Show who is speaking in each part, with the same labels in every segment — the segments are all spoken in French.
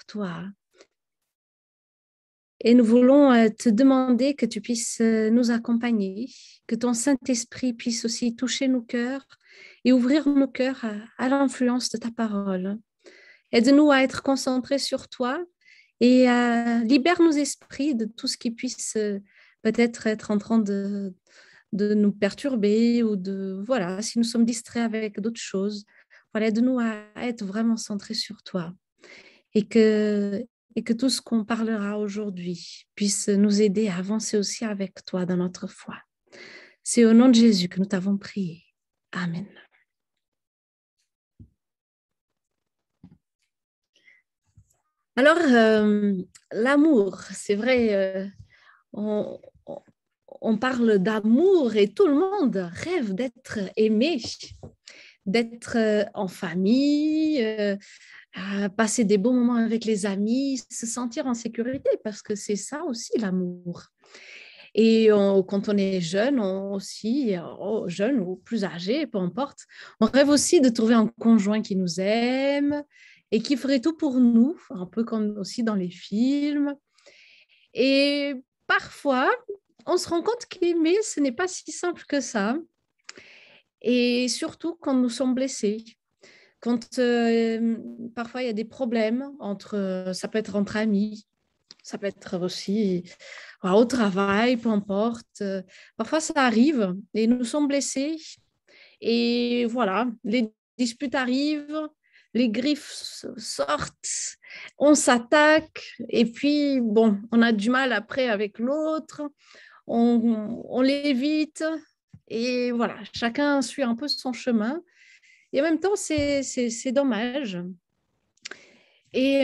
Speaker 1: toi. Et nous voulons te demander que tu puisses nous accompagner, que ton Saint-Esprit puisse aussi toucher nos cœurs et ouvrir nos cœurs à l'influence de ta parole. Aide-nous à être concentrés sur toi et libère nos esprits de tout ce qui puisse peut-être être en train de nous perturber ou voilà, si nous sommes distraits avec d'autres choses. Voilà, aide-nous à être vraiment centrés sur toi et que tout ce qu'on parlera aujourd'hui puisse nous aider à avancer aussi avec toi dans notre foi. C'est au nom de Jésus que nous t'avons prié. Amen. Alors, l'amour, c'est vrai, on, on parle d'amour et tout le monde rêve d'être aimé, d'être en famille, passer des bons moments avec les amis, se sentir en sécurité, parce que c'est ça aussi l'amour. Et quand on est jeune, jeune ou plus âgé, peu importe, on rêve aussi de trouver un conjoint qui nous aime et qui ferait tout pour nous, un peu comme aussi dans les films. Et parfois, on se rend compte qu'aimer, ce n'est pas si simple que ça. Et surtout quand nous sommes blessés, quand parfois il y a des problèmes ça peut être entre amis, ça peut être aussi au travail, peu importe. Parfois ça arrive et nous sommes blessés et voilà, les disputes arrivent, les griffes sortent, on s'attaque et puis bon, on a du mal après avec l'autre, on l'évite et voilà, chacun suit un peu son chemin. Et en même temps, c'est dommage. Et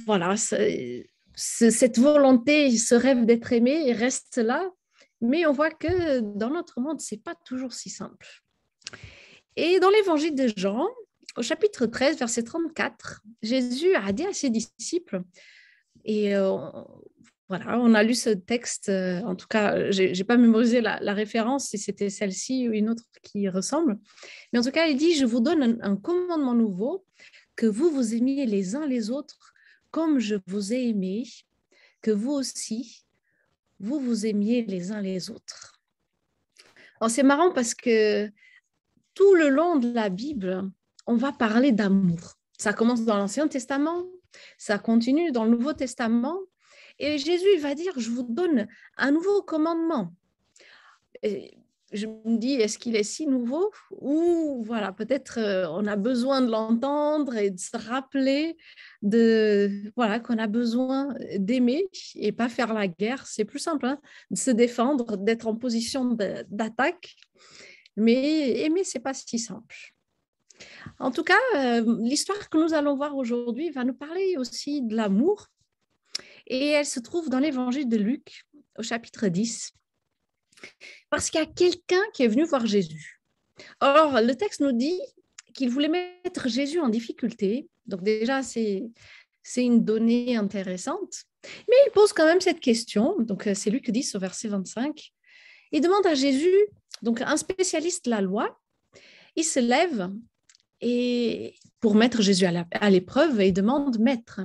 Speaker 1: voilà, cette volonté, ce rêve d'être aimé, il reste là. Mais on voit que dans notre monde, ce n'est pas toujours si simple. Et dans l'évangile de Jean, au chapitre 13, verset 34, Jésus a dit à ses disciples, et voilà, on a lu ce texte, en tout cas, je n'ai pas mémorisé la référence, si c'était celle-ci ou une autre qui ressemble. Mais en tout cas, il dit, je vous donne un commandement nouveau, que vous vous aimiez les uns les autres comme je vous ai aimé, que vous aussi, vous vous aimiez les uns les autres. Alors, c'est marrant parce que tout le long de la Bible, on va parler d'amour. Ça commence dans l'Ancien Testament, ça continue dans le Nouveau Testament, et Jésus va dire, je vous donne un nouveau commandement. Et je me dis, est-ce qu'il est si nouveau? Ou voilà, peut-être on a besoin de l'entendre et de se rappeler voilà, qu'on a besoin d'aimer et pas faire la guerre. C'est plus simple, hein, de se défendre, d'être en position d'attaque. Mais aimer, c'est pas si simple. En tout cas, l'histoire que nous allons voir aujourd'hui va nous parler aussi de l'amour. Et elle se trouve dans l'évangile de Luc, au chapitre 10. Parce qu'il y a quelqu'un qui est venu voir Jésus. Or, le texte nous dit qu'il voulait mettre Jésus en difficulté. Donc déjà, c'est une donnée intéressante. Mais il pose quand même cette question. Donc, c'est Luc 10 au verset 25. Il demande à Jésus, donc un spécialiste de la loi, il se lève et pour mettre Jésus à l'épreuve, et il demande, Maître,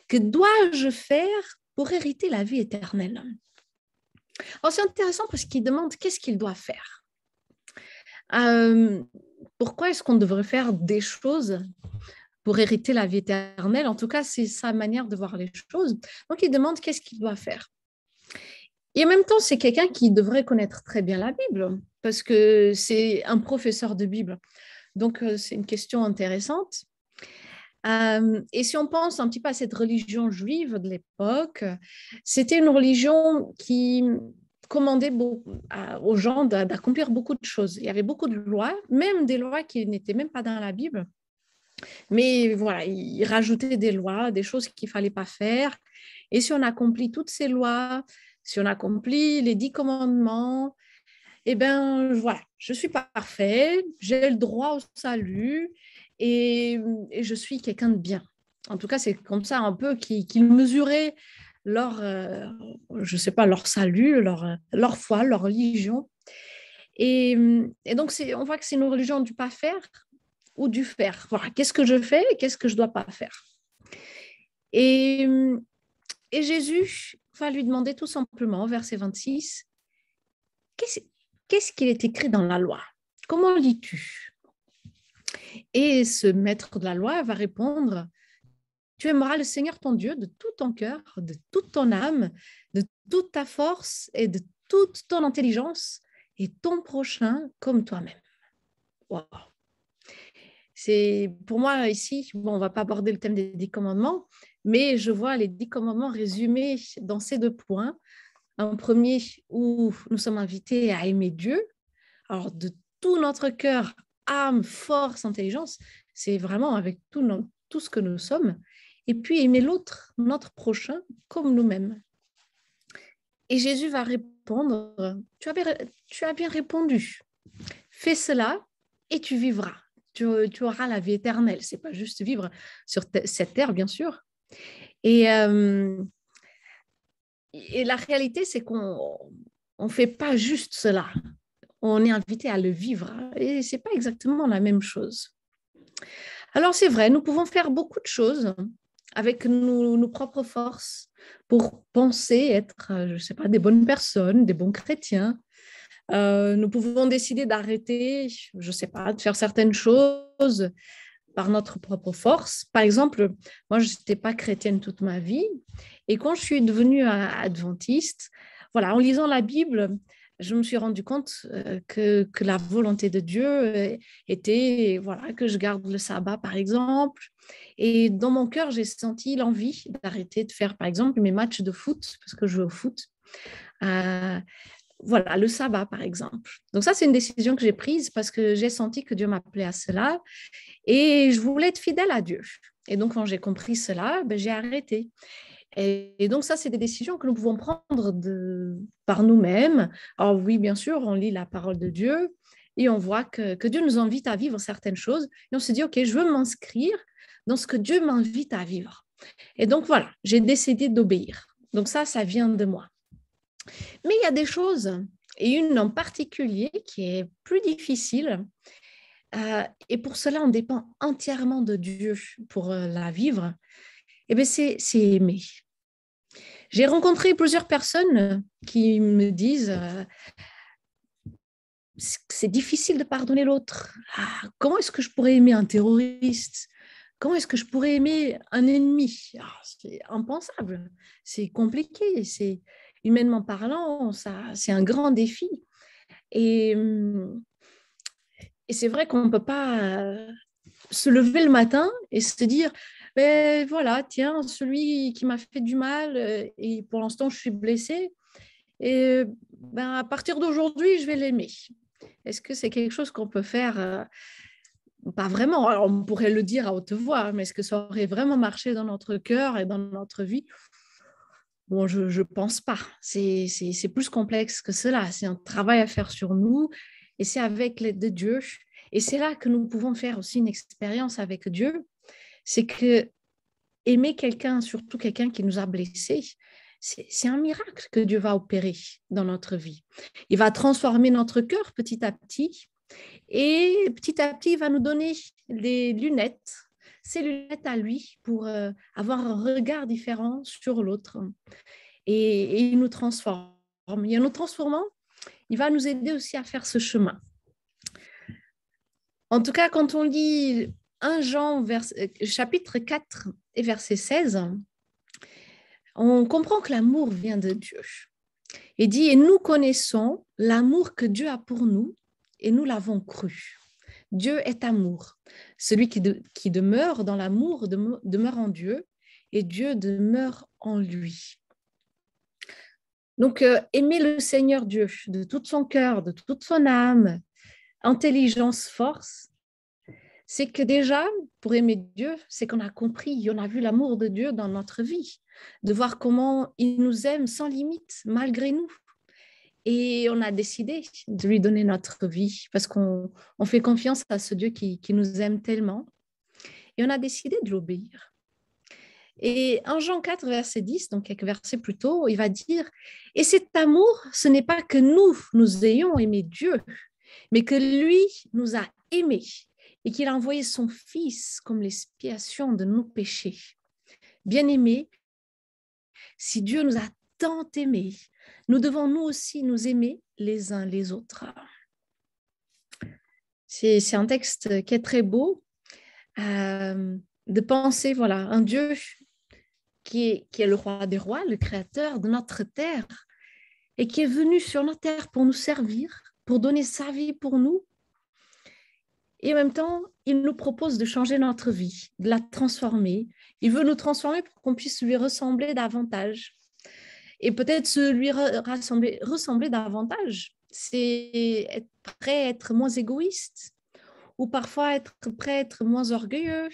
Speaker 1: que dois-je faire pour hériter la vie éternelle? Alors, c'est intéressant parce qu'il demande qu'est-ce qu'il doit faire. Pourquoi est-ce qu'on devrait faire des choses pour hériter la vie éternelle? En tout cas, c'est sa manière de voir les choses. Donc, il demande qu'est-ce qu'il doit faire. Et en même temps, c'est quelqu'un qui devrait connaître très bien la Bible parce que c'est un professeur de Bible. Donc, c'est une question intéressante. Et si on pense un petit peu à cette religion juive de l'époque, c'était une religion qui commandait aux gens d'accomplir beaucoup de choses. Il y avait beaucoup de lois, même des lois qui n'étaient même pas dans la Bible. Mais voilà, ils rajoutaient des lois, des choses qu'il ne fallait pas faire. Et si on accomplit toutes ces lois, si on accomplit les 10 commandements, eh bien, voilà, je suis parfait, j'ai le droit au salut et je suis quelqu'un de bien. En tout cas, c'est comme ça un peu qu'ils mesuraient leur, je sais pas, leur salut, leur foi, leur religion. Et donc, on voit que c'est une religion du pas faire ou du faire. Voilà, qu'est-ce que je fais et qu'est-ce que je ne dois pas faire. Et, et Jésus va lui demander tout simplement, verset 26, qu'est-ce qu'est-ce qu'il est écrit dans la loi? Comment lis-tu? Et ce maître de la loi va répondre, tu aimeras le Seigneur ton Dieu de tout ton cœur, de toute ton âme, de toute ta force et de toute ton intelligence et ton prochain comme toi-même. Wow. C'est pour moi ici, bon, on ne va pas aborder le thème des 10 commandements, mais je vois les 10 commandements résumés dans ces 2 points. Un premier où nous sommes invités à aimer Dieu, alors de tout notre cœur, âme, force, intelligence, c'est vraiment avec tout ce que nous sommes. Et puis aimer l'autre, notre prochain, comme nous-mêmes. Et Jésus va répondre, tu as bien répondu, fais cela et tu vivras. Tu auras la vie éternelle. Ce n'est pas juste vivre sur cette terre, bien sûr. Et la réalité, c'est qu'on ne fait pas juste cela. On est invité à le vivre. Et ce n'est pas exactement la même chose. Alors, c'est vrai, nous pouvons faire beaucoup de choses avec nos propres forces pour penser être, je ne sais pas, des bonnes personnes, des bons chrétiens. Nous pouvons décider d'arrêter, je ne sais pas, de faire certaines choses par notre propre force. Par exemple, moi, je n'étais pas chrétienne toute ma vie. Et quand je suis devenue adventiste, voilà, en lisant la Bible, je me suis rendu compte que la volonté de Dieu était voilà, que je garde le sabbat, par exemple. Et dans mon cœur, j'ai senti l'envie d'arrêter de faire, par exemple, mes matchs de foot, parce que je joue au foot. Voilà, le sabbat, par exemple. Donc ça, c'est une décision que j'ai prise parce que j'ai senti que Dieu m'appelait à cela et je voulais être fidèle à Dieu. Et donc, quand j'ai compris cela, ben, j'ai arrêté. Et donc, ça, c'est des décisions que nous pouvons prendre par nous-mêmes. Alors oui, bien sûr, on lit la parole de Dieu et on voit que Dieu nous invite à vivre certaines choses. Et on se dit, OK, je veux m'inscrire dans ce que Dieu m'invite à vivre. Et donc, voilà, j'ai décidé d'obéir. Donc ça vient de moi. Mais il y a des choses, et une en particulier qui est plus difficile, et pour cela, on dépend entièrement de Dieu pour la vivre, et bien c'est aimer. J'ai rencontré plusieurs personnes qui me disent c'est difficile de pardonner l'autre. Ah, comment est-ce que je pourrais aimer un terroriste? Comment est-ce que je pourrais aimer un ennemi? C'est impensable, c'est compliqué, c'est humainement parlant, c'est un grand défi. Et, et c'est vrai qu'on ne peut pas se lever le matin et se dire, ben voilà, tiens, celui qui m'a fait du mal et pour l'instant je suis blessée, et ben, à partir d'aujourd'hui, je vais l'aimer. Est-ce que c'est quelque chose qu'on peut faire pas vraiment. Alors, on pourrait le dire à haute voix, mais est-ce que ça aurait vraiment marché dans notre cœur et dans notre vie? Bon, je ne pense pas. C'est plus complexe que cela. C'est un travail à faire sur nous et c'est avec l'aide de Dieu. Et c'est là que nous pouvons faire aussi une expérience avec Dieu. C'est que aimer quelqu'un, surtout quelqu'un qui nous a blessés, c'est un miracle que Dieu va opérer dans notre vie. Il va transformer notre cœur petit à petit et petit à petit, il va nous donner des lunettes, ces lunettes à lui pour avoir un regard différent sur l'autre. Et il nous transforme. Et en nous transformant, il va nous aider aussi à faire ce chemin. En tout cas, quand on lit 1 Jean, chapitre 4 et verset 16, on comprend que l'amour vient de Dieu. Il dit, et nous connaissons l'amour que Dieu a pour nous, et nous l'avons cru. Dieu est amour. Celui qui demeure dans l'amour demeure en Dieu, et Dieu demeure en lui. Donc, aimer le Seigneur Dieu de tout son cœur, de toute son âme, intelligence, force, c'est que déjà, pour aimer Dieu, c'est qu'on a compris, on a vu l'amour de Dieu dans notre vie, de voir comment il nous aime sans limite, malgré nous. Et on a décidé de lui donner notre vie parce qu'on fait confiance à ce Dieu qui nous aime tellement. Et on a décidé de l'obéir. Et en Jean 4, verset 10, donc quelques versets plus tôt, il va dire, et cet amour, ce n'est pas que nous ayons aimé Dieu, mais que lui nous a aimés et qu'il a envoyé son Fils comme l'expiation de nos péchés. Bien-aimés, si Dieu nous a tant aimés, nous devons nous aussi nous aimer les uns les autres. C'est un texte qui est très beau, de penser, voilà, un Dieu qui est le roi des rois, le créateur de notre terre, et qui est venu sur notre terre pour nous servir, pour donner sa vie pour nous. Et en même temps, il nous propose de changer notre vie, de la transformer. Il veut nous transformer pour qu'on puisse lui ressembler davantage. Et peut-être ressembler davantage, c'est être prêt à être moins égoïste, ou parfois être prêt à être moins orgueilleux.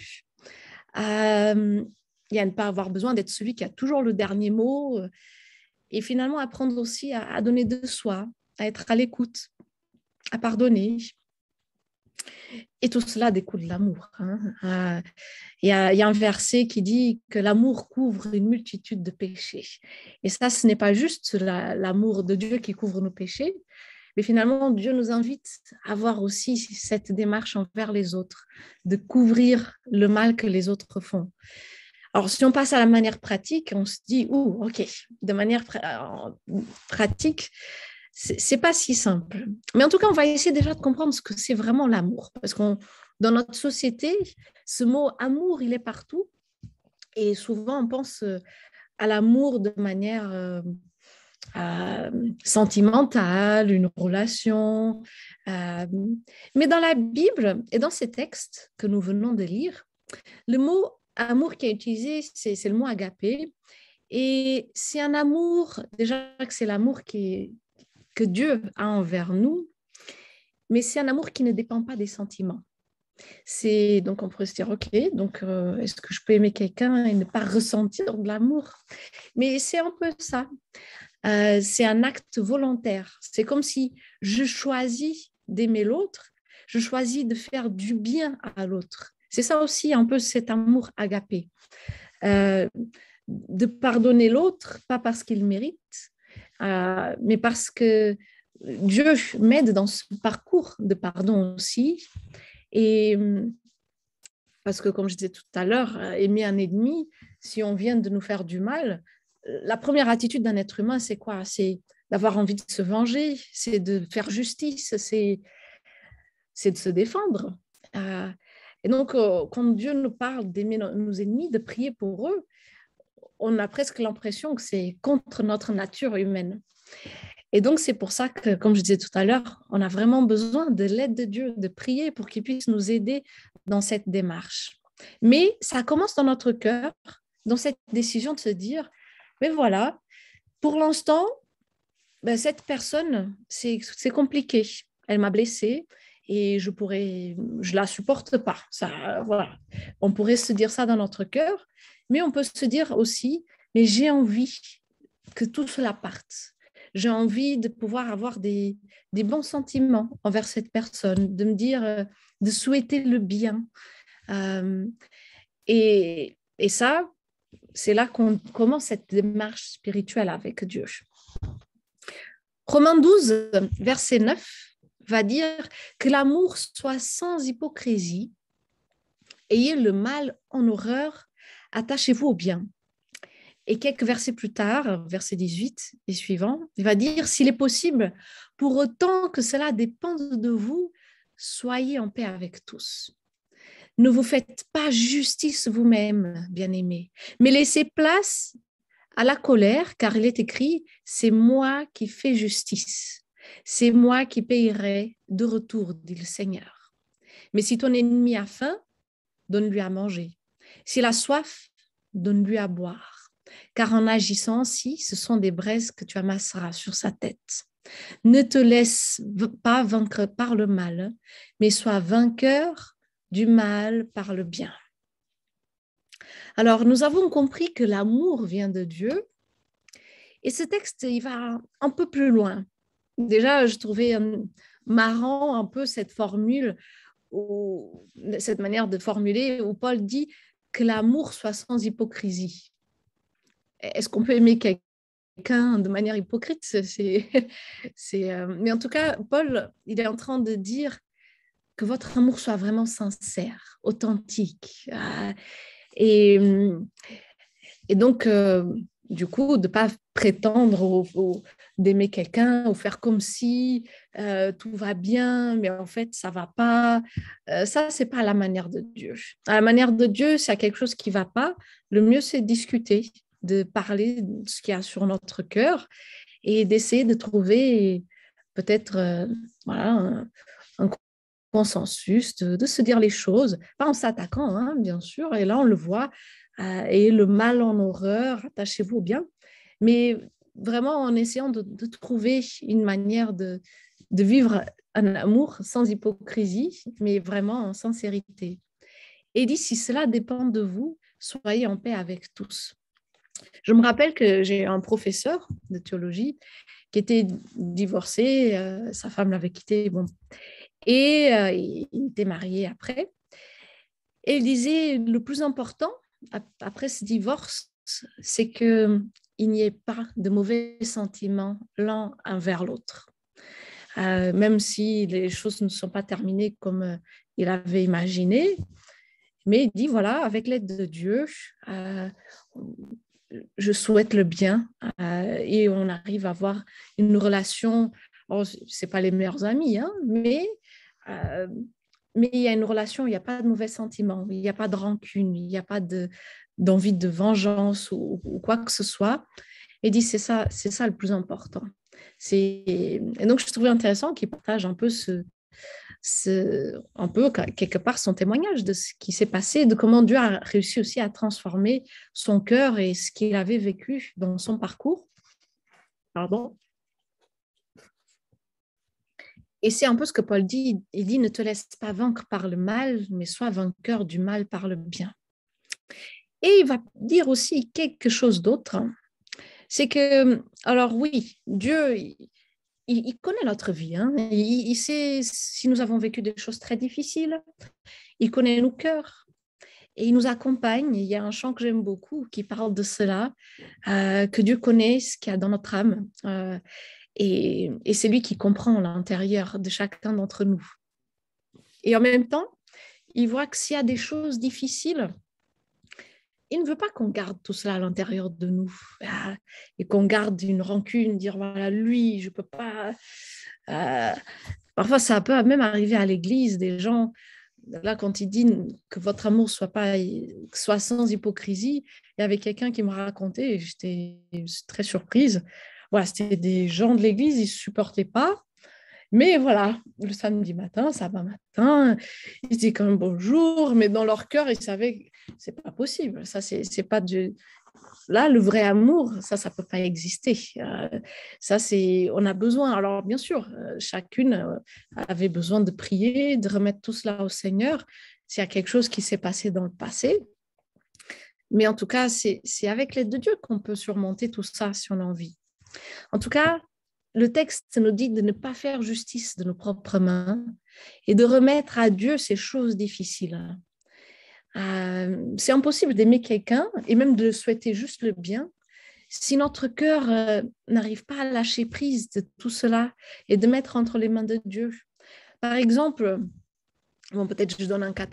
Speaker 1: Il y a ne pas avoir besoin d'être celui qui a toujours le dernier mot. Et finalement, apprendre aussi à donner de soi, à être à l'écoute, à pardonner. Et tout cela découle de l'amour. Il y a un verset qui dit que l'amour couvre une multitude de péchés. Et ça, ce n'est pas juste l'amour de Dieu qui couvre nos péchés, mais finalement, Dieu nous invite à avoir aussi cette démarche envers les autres, de couvrir le mal que les autres font. Alors, si on passe à la manière pratique, on se dit, ok, de manière pratique, c'est pas si simple. Mais en tout cas, on va essayer déjà de comprendre ce que c'est vraiment l'amour. Parce que dans notre société, ce mot amour, il est partout. Et souvent, on pense à l'amour de manière sentimentale, une relation. Mais dans la Bible et dans ces textes que nous venons de lire, le mot amour qui est utilisé, c'est le mot agapé. Et c'est un amour, déjà que c'est l'amour que Dieu a envers nous, mais c'est un amour qui ne dépend pas des sentiments. Donc on pourrait se dire, ok, donc est-ce que je peux aimer quelqu'un et ne pas ressentir de l'amour? Mais c'est un peu ça. C'est un acte volontaire. C'est comme si je choisis d'aimer l'autre, je choisis de faire du bien à l'autre. C'est ça aussi un peu cet amour agapé. De pardonner l'autre, pas parce qu'il mérite, mais parce que Dieu m'aide dans ce parcours de pardon aussi. Et parce que, comme je disais tout à l'heure, aimer un ennemi, si on vient de nous faire du mal, la première attitude d'un être humain, c'est quoi? C'est d'avoir envie de se venger, c'est de faire justice, c'est de se défendre. Et donc, quand Dieu nous parle d'aimer nos ennemis, de prier pour eux, on a presque l'impression que c'est contre notre nature humaine. Et donc, c'est pour ça que, comme je disais tout à l'heure, on a vraiment besoin de l'aide de Dieu, de prier pour qu'il puisse nous aider dans cette démarche. Mais ça commence dans notre cœur, dans cette décision de se dire, mais voilà, pour l'instant, cette personne, c'est compliqué. Elle m'a blessée et je la supporte pas. Ça, voilà. On pourrait se dire ça dans notre cœur, mais on peut se dire aussi, mais j'ai envie que tout cela parte. J'ai envie de pouvoir avoir des bons sentiments envers cette personne, de me dire, de souhaiter le bien. Et ça, c'est là qu'on commence cette démarche spirituelle avec Dieu. Romains 12, verset 9, va dire que l'amour soit sans hypocrisie, ayez le mal en horreur, attachez-vous au bien. Et quelques versets plus tard, verset 18 et suivant, il va dire, s'il est possible, pour autant que cela dépende de vous, soyez en paix avec tous. Ne vous faites pas justice vous-même, bien-aimés, mais laissez place à la colère, car il est écrit, c'est moi qui fais justice, c'est moi qui payerai de retour, dit le Seigneur. Mais si ton ennemi a faim, donne-lui à manger. S'il a soif, donne-lui à boire. Car en agissant ainsi, ce sont des braises que tu amasseras sur sa tête. Ne te laisse pas vaincre par le mal, mais sois vainqueur du mal par le bien. Alors, nous avons compris que l'amour vient de Dieu. Et ce texte, il va un peu plus loin. Déjà, je trouvais marrant un peu cette formule, cette manière de formuler où Paul dit que l'amour soit sans hypocrisie. Est-ce qu'on peut aimer quelqu'un de manière hypocrite? Mais en tout cas, Paul, il est en train de dire que votre amour soit vraiment sincère, authentique. Et Et donc, du coup, de ne pas prétendre d'aimer quelqu'un ou faire comme si tout va bien, mais en fait, ça ne va pas. Ça, ce n'est pas la manière de Dieu. À la manière de Dieu, s'il y a quelque chose qui ne va pas, le mieux, c'est de discuter, de parler de ce qu'il y a sur notre cœur et d'essayer de trouver peut-être voilà, un consensus, de se dire les choses, pas en s'attaquant, hein, bien sûr, et là on le voit, et le mal en horreur, attachez-vous bien, mais vraiment en essayant de trouver une manière de vivre un amour sans hypocrisie, mais vraiment en sincérité. Et dit, si cela dépend de vous, soyez en paix avec tous. Je me rappelle que j'ai un professeur de théologie qui était divorcé, sa femme l'avait quitté, bon, et il était marié après. Et il disait, le plus important après ce divorce, c'est qu'il n'y ait pas de mauvais sentiments l'un envers l'autre. Même si les choses ne sont pas terminées comme il avait imaginé, mais il dit, voilà, avec l'aide de Dieu, je souhaite le bien et on arrive à avoir une relation. Oh, ce n'est pas les meilleurs amis, hein, euh, mais il y a une relation, il n'y a pas de mauvais sentiments, il n'y a pas de rancune, il n'y a pas d'envie de vengeance ou quoi que ce soit. Et dit, c'est ça le plus important. Et donc, je trouvais intéressant qu'il partage un peu un peu quelque part son témoignage de ce qui s'est passé, de comment Dieu a réussi aussi à transformer son cœur et ce qu'il avait vécu dans son parcours. Pardon. Et c'est un peu ce que Paul dit. Il dit, ne te laisse pas vaincre par le mal, mais sois vainqueur du mal par le bien. Et il va dire aussi quelque chose d'autre. C'est que, alors oui, Dieu, il connaît notre vie. Hein. Il sait si nous avons vécu des choses très difficiles. Il connaît nos cœurs. Et il nous accompagne. Il y a un chant que j'aime beaucoup qui parle de cela, que Dieu connaît ce qu'il y a dans notre âme. Et c'est lui qui comprend l'intérieur de chacun d'entre nous. Et en même temps, il voit que s'il y a des choses difficiles, il ne veut pas qu'on garde tout cela à l'intérieur de nous et qu'on garde une rancune, dire voilà, lui, je ne peux pas. Parfois, ça peut même arriver à l'église, des gens, là, quand il dit que votre amour soit sans hypocrisie, il y avait quelqu'un qui me racontait, et j'étais très surprise. Voilà, c'était des gens de l'église, ils ne se supportaient pas. Mais voilà, le samedi matin, sabbat matin, ils disaient quand même bonjour, mais dans leur cœur, ils savaient que c'est pas possible. Ça, c'est pas de... Là, le vrai amour, ça peut pas exister. Ça, on a besoin. Alors, bien sûr, chacune avait besoin de prier, de remettre tout cela au Seigneur. S'il y a quelque chose qui s'est passé dans le passé. Mais en tout cas, c'est avec l'aide de Dieu qu'on peut surmonter tout ça si on a envie. En tout cas, le texte nous dit de ne pas faire justice de nos propres mains et de remettre à Dieu ces choses difficiles. C'est impossible d'aimer quelqu'un et même de souhaiter juste le bien si notre cœur n'arrive pas à lâcher prise de tout cela et de mettre entre les mains de Dieu. Par exemple, bon, peut-être je donne un cas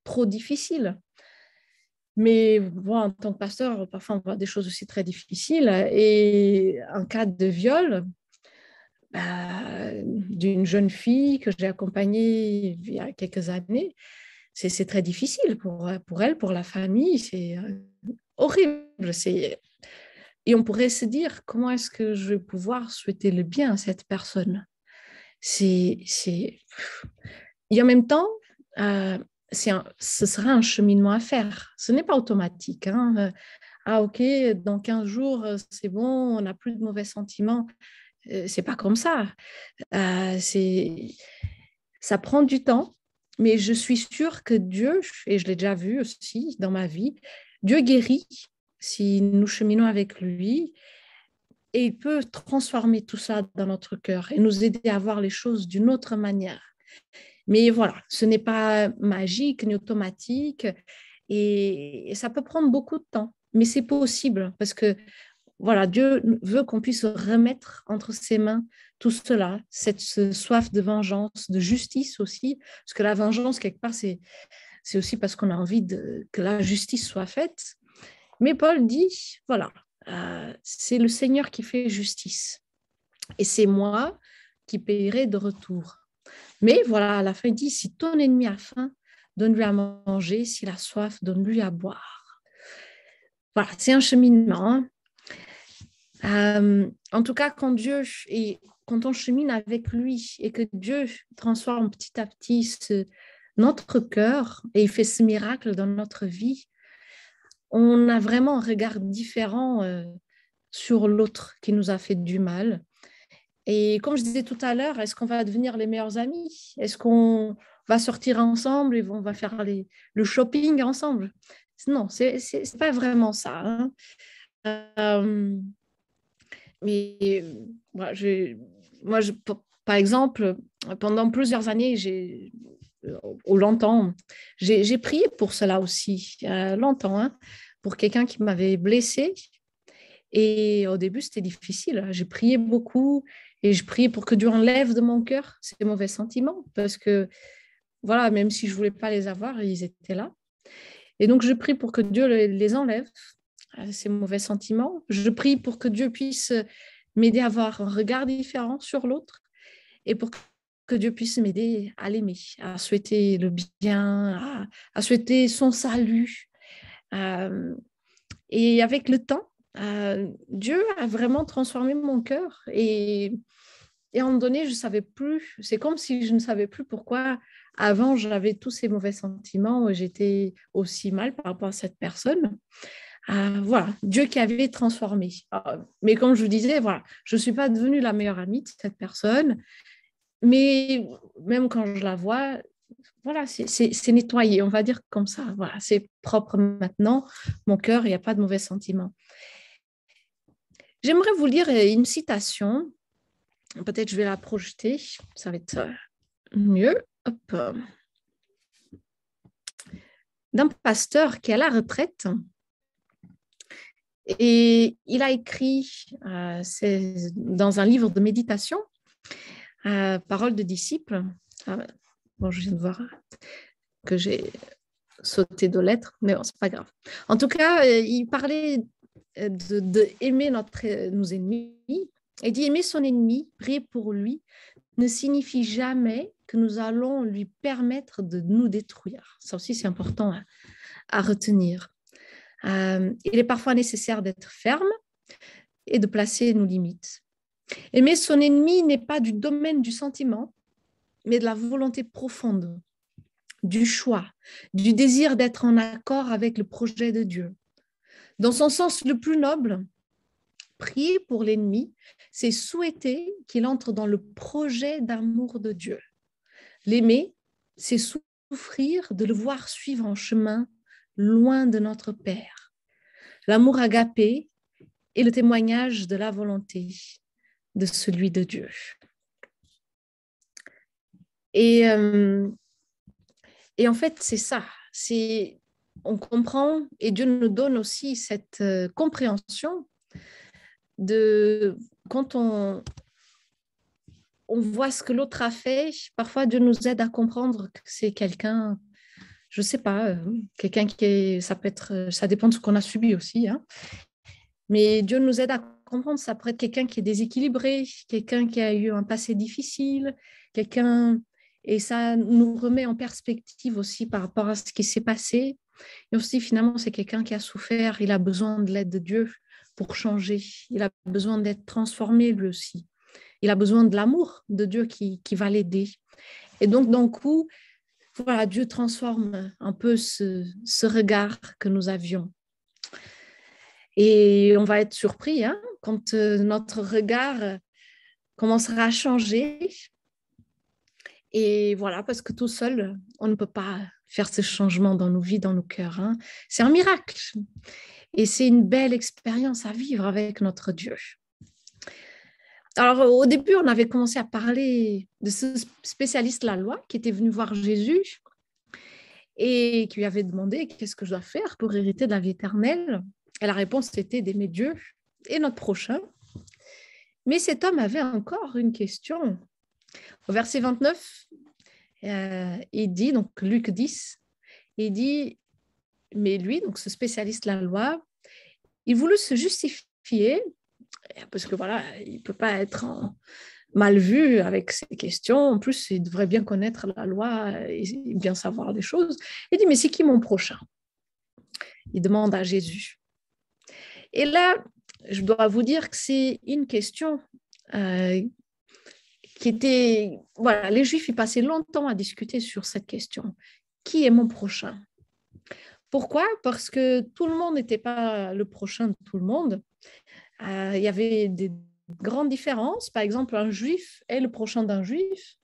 Speaker 1: trop difficile, mais bon, en tant que pasteur, parfois on voit des choses aussi très difficiles et un cas de viol, d'une jeune fille que j'ai accompagnée il y a quelques années. C'est très difficile pour elle, pour la famille. C'est horrible. Et on pourrait se dire, comment est-ce que je vais pouvoir souhaiter le bien à cette personne? Et en même temps, ce sera un cheminement à faire. Ce n'est pas automatique. Hein. Ah, ok, dans 15 jours, c'est bon, on n'a plus de mauvais sentiments. C'est pas comme ça. Ça prend du temps, mais je suis sûre que Dieu, et je l'ai déjà vu aussi dans ma vie, Dieu guérit si nous cheminons avec lui et il peut transformer tout ça dans notre cœur et nous aider à voir les choses d'une autre manière. Mais voilà, ce n'est pas magique ni automatique et ça peut prendre beaucoup de temps, mais c'est possible parce que voilà, Dieu veut qu'on puisse remettre entre ses mains tout cela, cette soif de vengeance, de justice aussi, parce que la vengeance, quelque part, c'est aussi parce qu'on a envie que la justice soit faite. Mais Paul dit, voilà, c'est le Seigneur qui fait justice. Et c'est moi qui paierai de retour. Mais voilà, à la fin, il dit, si ton ennemi a faim, donne-lui à manger. S'il a soif, donne-lui à boire. Voilà, c'est un cheminement. En tout cas, quand on chemine avec lui et que Dieu transforme petit à petit notre cœur et il fait ce miracle dans notre vie, on a vraiment un regard différent sur l'autre qui nous a fait du mal. Et comme je disais tout à l'heure, est-ce qu'on va devenir les meilleurs amis? Est-ce qu'on va sortir ensemble et on va faire le shopping ensemble? Non, c'est pas vraiment ça. Hein. Euh, mais par exemple, pendant plusieurs années, ou longtemps, j'ai prié pour cela aussi, longtemps, hein, pour quelqu'un qui m'avait blessée. Et au début, c'était difficile. J'ai prié beaucoup et je priais pour que Dieu enlève de mon cœur ces mauvais sentiments parce que, voilà, même si je ne voulais pas les avoir, ils étaient là. Et donc, je prie pour que Dieu les enlève, ces mauvais sentiments. Je prie pour que Dieu puisse m'aider à avoir un regard différent sur l'autre et pour que Dieu puisse m'aider à l'aimer, à souhaiter le bien, à souhaiter son salut. Et avec le temps, Dieu a vraiment transformé mon cœur et à un moment donné, je ne savais plus. C'est comme si je ne savais plus pourquoi avant j'avais tous ces mauvais sentiments et j'étais aussi mal par rapport à cette personne. Voilà, Dieu qui avait transformé. Mais comme je vous disais, voilà, je ne suis pas devenue la meilleure amie de cette personne, mais même quand je la vois, voilà, c'est nettoyé, on va dire comme ça. Voilà, c'est propre maintenant, mon cœur, il n'y a pas de mauvais sentiments. J'aimerais vous lire une citation. Peut-être je vais la projeter, ça va être mieux. Hop. D'un pasteur qui est à la retraite. Et il a écrit, c'est dans un livre de méditation, Paroles de disciples. Bon, je viens de voir que j'ai sauté de lettres, mais bon, c'est pas grave. En tout cas, il parlait de aimer nos ennemis. Il dit aimer son ennemi, prier pour lui, ne signifie jamais que nous allons lui permettre de nous détruire. Ça aussi, c'est important à retenir. Il est parfois nécessaire d'être ferme et de placer nos limites. Aimer son ennemi n'est pas du domaine du sentiment, mais de la volonté profonde, du choix, du désir d'être en accord avec le projet de Dieu. Dans son sens le plus noble, prier pour l'ennemi, c'est souhaiter qu'il entre dans le projet d'amour de Dieu. L'aimer, c'est souffrir de le voir suivre en chemin loin de notre Père. L'amour agapé est le témoignage de la volonté de celui de Dieu. Et en fait, c'est ça. On comprend et Dieu nous donne aussi cette compréhension de quand on voit ce que l'autre a fait, parfois Dieu nous aide à comprendre que c'est quelqu'un, je ne sais pas, quelqu'un ça peut être, ça dépend de ce qu'on a subi aussi, hein. Mais Dieu nous aide à comprendre, ça peut être quelqu'un qui est déséquilibré, quelqu'un qui a eu un passé difficile, et ça nous remet en perspective aussi par rapport à ce qui s'est passé. Et aussi, finalement, c'est quelqu'un qui a souffert, il a besoin de l'aide de Dieu pour changer, il a besoin d'être transformé lui aussi. Il a besoin de l'amour de Dieu qui va l'aider. Et donc, d'un coup, voilà, Dieu transforme un peu ce regard que nous avions. Et on va être surpris hein, quand notre regard commencera à changer. Et voilà, parce que tout seul, on ne peut pas faire ce changement dans nos vies, dans nos cœurs. Hein. C'est un miracle. Et c'est une belle expérience à vivre avec notre Dieu. Alors, au début, on avait commencé à parler de ce spécialiste de la loi qui était venu voir Jésus et qui lui avait demandé qu'est-ce que je dois faire pour hériter de la vie éternelle. Et la réponse était d'aimer Dieu et notre prochain. Mais cet homme avait encore une question. Au verset 29, il dit, donc Luc 10, il dit, mais lui, donc ce spécialiste de la loi, il voulut se justifier, parce que voilà, il ne peut pas être mal vu avec ces questions. En plus, il devrait bien connaître la loi et bien savoir les choses. Il dit, mais c'est qui mon prochain? Il demande à Jésus. Et là, je dois vous dire que c'est une question qui était... Voilà, les Juifs, ils passaient longtemps à discuter sur cette question. Qui est mon prochain? Pourquoi? Parce que tout le monde n'était pas le prochain de tout le monde. Il y avait des grandes différences. Par exemple, un Juif est le prochain d'un Juif.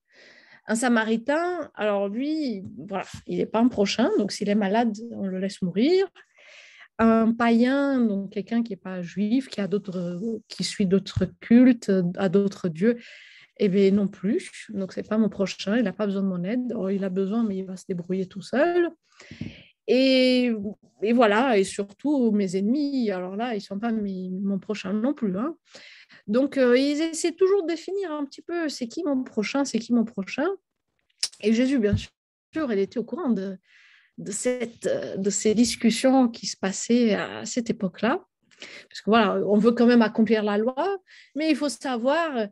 Speaker 1: Un Samaritain, alors lui, voilà, il n'est pas un prochain, donc s'il est malade, on le laisse mourir. Un païen, donc quelqu'un qui n'est pas juif, qui suit d'autres cultes, à d'autres dieux, eh bien non plus. Donc c'est pas mon prochain, il n'a pas besoin de mon aide. Oh, il a besoin, mais il va se débrouiller tout seul. Et, et voilà, et surtout mes ennemis, alors là, ils ne sont pas mon prochain non plus. Hein. Donc ils essaient toujours de définir un petit peu c'est qui mon prochain, c'est qui mon prochain. Et Jésus, bien sûr, il était au courant de ces discussions qui se passaient à cette époque-là. Parce que voilà, on veut quand même accomplir la loi, mais il faut savoir,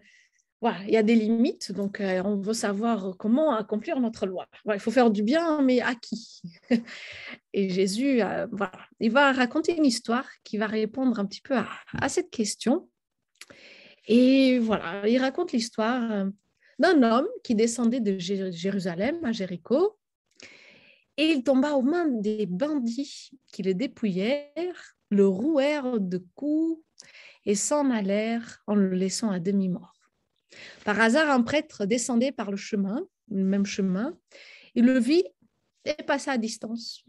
Speaker 1: voilà, il y a des limites, donc on veut savoir comment accomplir notre loi. Voilà, il faut faire du bien, mais à qui? Et Jésus, voilà, il va raconter une histoire qui va répondre un petit peu à cette question. Et voilà, il raconte l'histoire d'un homme qui descendait de Jérusalem à Jéricho. Et il tomba aux mains des bandits qui le dépouillèrent, le rouèrent de coups et s'en allèrent en le laissant à demi-mort. Par hasard, un prêtre descendait par le même chemin, il le vit et passa à distance.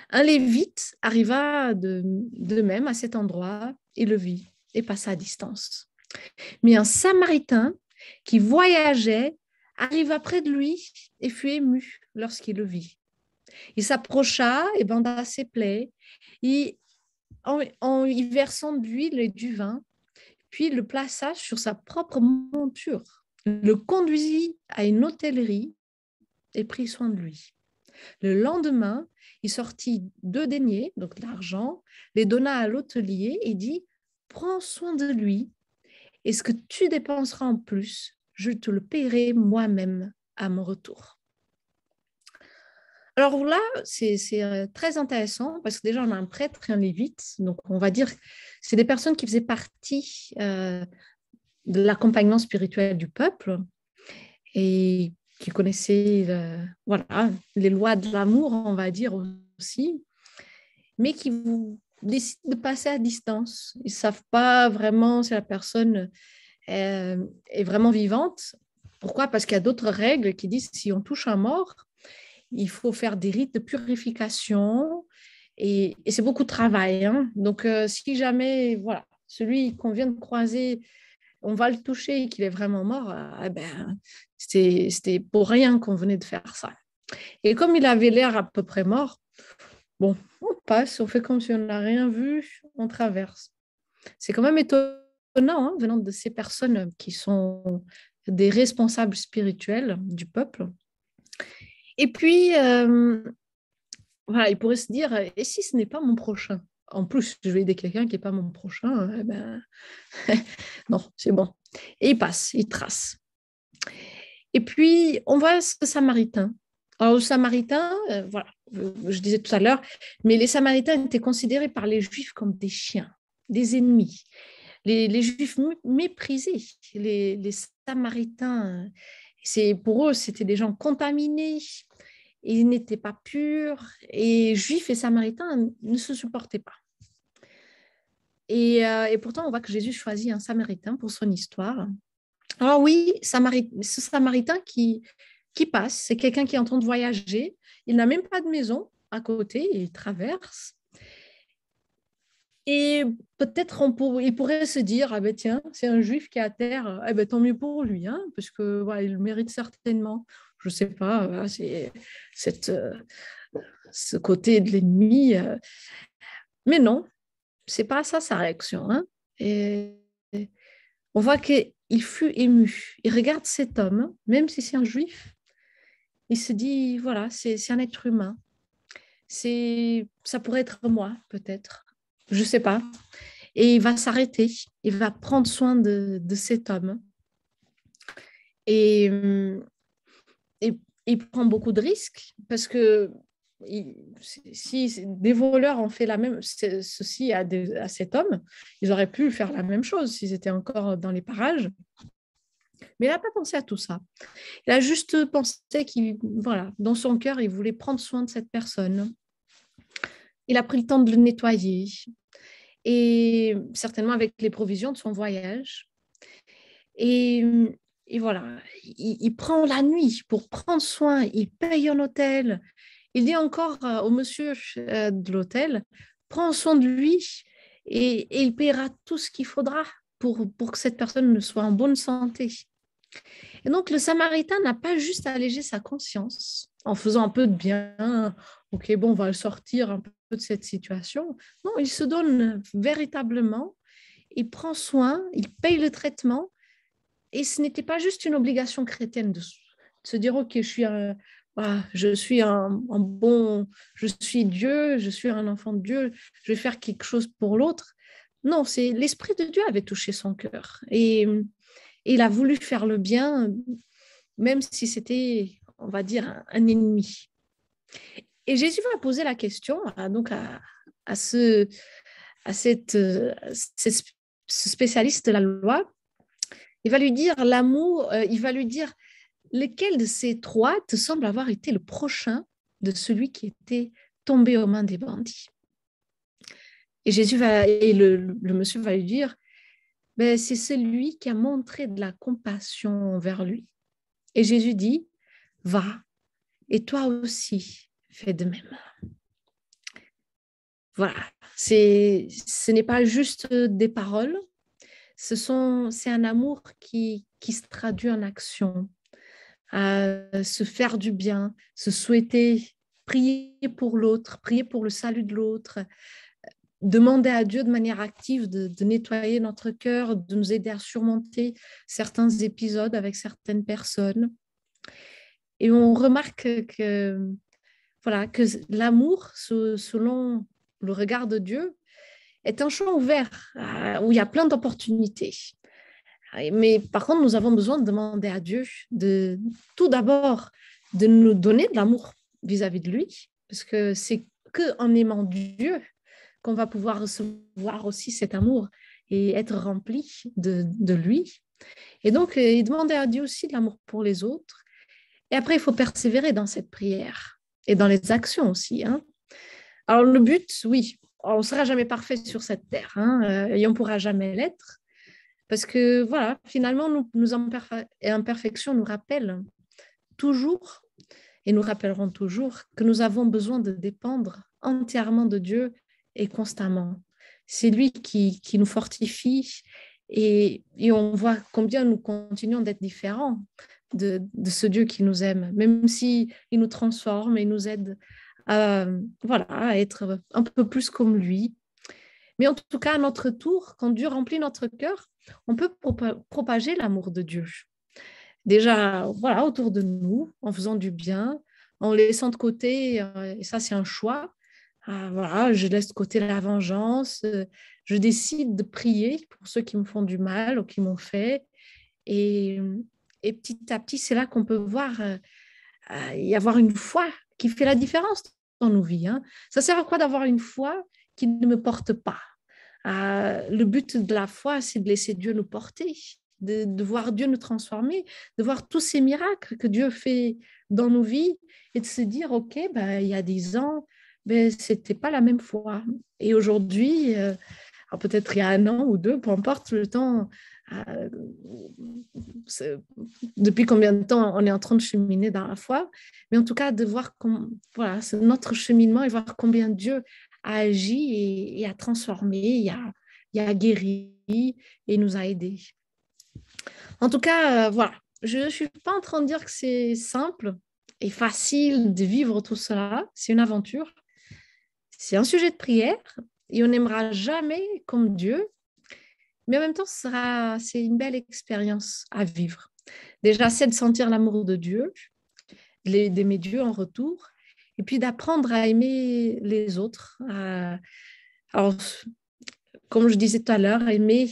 Speaker 1: Un lévite arriva de même à cet endroit, il le vit et passa à distance. Mais un samaritain qui voyageait arriva près de lui et fut ému lorsqu'il le vit. Il s'approcha et banda ses plaies, en y versant de l'huile et du vin, puis le plaça sur sa propre monture, le conduisit à une hôtellerie et prit soin de lui. Le lendemain, il sortit 2 deniers, donc de l'argent, les donna à l'hôtelier et dit, prends soin de lui, et ce que tu dépenseras en plus, je te le paierai moi-même à mon retour. Alors là, c'est très intéressant parce que déjà, on a un prêtre et un lévite. Donc, on va dire que c'est des personnes qui faisaient partie de l'accompagnement spirituel du peuple et qui connaissaient voilà, les lois de l'amour, on va dire aussi, mais qui décident de passer à distance. Ils ne savent pas vraiment si la personne est vraiment vivante. Pourquoi? Parce qu'il y a d'autres règles qui disent que si on touche un mort, il faut faire des rites de purification et c'est beaucoup de travail. Hein. Donc, si jamais, voilà, celui qu'on vient de croiser, on va le toucher et qu'il est vraiment mort, ben, c'était pour rien qu'on venait de faire ça. Et comme il avait l'air à peu près mort, bon, on passe, on fait comme si on n'a rien vu, on traverse. C'est quand même étonnant, hein, venant de ces personnes qui sont des responsables spirituels du peuple. Et puis, voilà, il pourrait se dire, et si ce n'est pas mon prochain? En plus, je vais aider quelqu'un qui n'est pas mon prochain, eh ben, non, c'est bon. Et il passe, il trace. Et puis, on voit ce Samaritain. Alors, le Samaritain, voilà, je disais tout à l'heure, mais les Samaritains étaient considérés par les Juifs comme des chiens, des ennemis. Les Juifs méprisés, les Samaritains, pour eux, c'était des gens contaminés, ils n'étaient pas purs, et Juifs et Samaritains ne se supportaient pas. Et pourtant, on voit que Jésus choisit un Samaritain pour son histoire. Alors oui, ce Samaritain qui passe, c'est quelqu'un qui est en train de voyager, il n'a même pas de maison à côté, il traverse. Et peut-être il pourrait se dire, ah ben tiens, c'est un juif qui est à terre, eh ben, tant mieux pour lui, hein, parce que voilà, il le mérite certainement. Je ne sais pas, c'est ce côté de l'ennemi. Mais non, c'est pas ça sa réaction. Hein. Et on voit qu'il fut ému. Il regarde cet homme, même si c'est un juif, il se dit, voilà, c'est un être humain. Ça pourrait être moi, peut-être. je ne sais pas. Et il va s'arrêter, il va prendre soin de cet homme. Et, et il prend beaucoup de risques parce que si des voleurs ont fait ceci à cet homme, ils auraient pu faire la même chose s'ils étaient encore dans les parages. Mais il n'a pas pensé à tout ça. Il a juste pensé voilà, dans son cœur, il voulait prendre soin de cette personne. Il a pris le temps de le nettoyer et certainement avec les provisions de son voyage. Et, et voilà, il prend la nuit pour prendre soin, il paye un hôtel. Il dit encore au monsieur de l'hôtel, prends soin de lui et il paiera tout ce qu'il faudra pour que cette personne soit en bonne santé. Et donc, le Samaritain n'a pas juste allégé sa conscience en faisant un peu de bien. Ok, bon, on va le sortir un peu de cette situation. Non, il se donne véritablement, il prend soin, il paye le traitement. Et ce n'était pas juste une obligation chrétienne de se dire, ok, je suis Dieu, je suis un enfant de Dieu, je vais faire quelque chose pour l'autre. Non, c'est l'Esprit de Dieu avait touché son cœur. Et il a voulu faire le bien, même si c'était, on va dire, un ennemi. Et Jésus va poser la question à ce, à cette, ce spécialiste de la loi. Il va lui dire il va lui dire lequel de ces trois te semble avoir été le prochain de celui qui était tombé aux mains des bandits. Et le monsieur va lui dire, ben, c'est celui qui a montré de la compassion envers lui. Et Jésus dit, va, et toi aussi, fais de même. Voilà, ce n'est pas juste des paroles, c'est un amour qui se traduit en action, se faire du bien, se souhaiter, prier pour l'autre, prier pour le salut de l'autre, demander à Dieu de manière active de nettoyer notre cœur, de nous aider à surmonter certains épisodes avec certaines personnes. Et on remarque voilà, que l'amour, selon le regard de Dieu, est un champ ouvert où il y a plein d'opportunités. Mais par contre, nous avons besoin de demander à Dieu tout d'abord de nous donner de l'amour vis-à-vis de lui, parce que c'est qu'en aimant Dieu qu'on va pouvoir recevoir aussi cet amour et être rempli de lui. Et donc, il demandait à Dieu aussi de l'amour pour les autres. Et après, il faut persévérer dans cette prière et dans les actions aussi. Hein. Alors, le but, oui, on ne sera jamais parfait sur cette terre hein, et on ne pourra jamais l'être. Parce que, voilà, finalement, nos imperfections nous rappellent toujours et nous rappelleront toujours que nous avons besoin de dépendre entièrement de Dieu et constamment. C'est lui qui nous fortifie et on voit combien nous continuons d'être différents de ce Dieu qui nous aime, même s'il nous transforme et nous aide voilà, à être un peu plus comme lui. Mais en tout cas, à notre tour, quand Dieu remplit notre cœur, on peut propager l'amour de Dieu. Déjà, voilà, autour de nous, en faisant du bien, en laissant de côté, et ça c'est un choix, voilà, je laisse de côté la vengeance, je décide de prier pour ceux qui me font du mal ou qui m'ont fait. Et, et petit à petit, c'est là qu'on peut voir y avoir une foi qui fait la différence dans nos vies. Hein. Ça sert à quoi d'avoir une foi qui ne me porte pas? Le but de la foi, c'est de laisser Dieu nous porter, de voir Dieu nous transformer, de voir tous ces miracles que Dieu fait dans nos vies et de se dire, OK, ben, il y a 10 ans, ben, ce n'était pas la même foi. Et aujourd'hui, peut-être il y a un an ou deux, peu importe le temps, depuis combien de temps on est en train de cheminer dans la foi, mais en tout cas de voir voilà, c'est notre cheminement et voir combien Dieu a agi et a transformé, il a guéri et nous a aidés. En tout cas, voilà, je ne suis pas en train de dire que c'est simple et facile de vivre tout cela, c'est une aventure, c'est un sujet de prière et on n'aimera jamais comme Dieu, mais en même temps, c'est une belle expérience à vivre. Déjà, c'est de sentir l'amour de Dieu, d'aimer Dieu en retour, et puis d'apprendre à aimer les autres. Alors, comme je disais tout à l'heure, aimer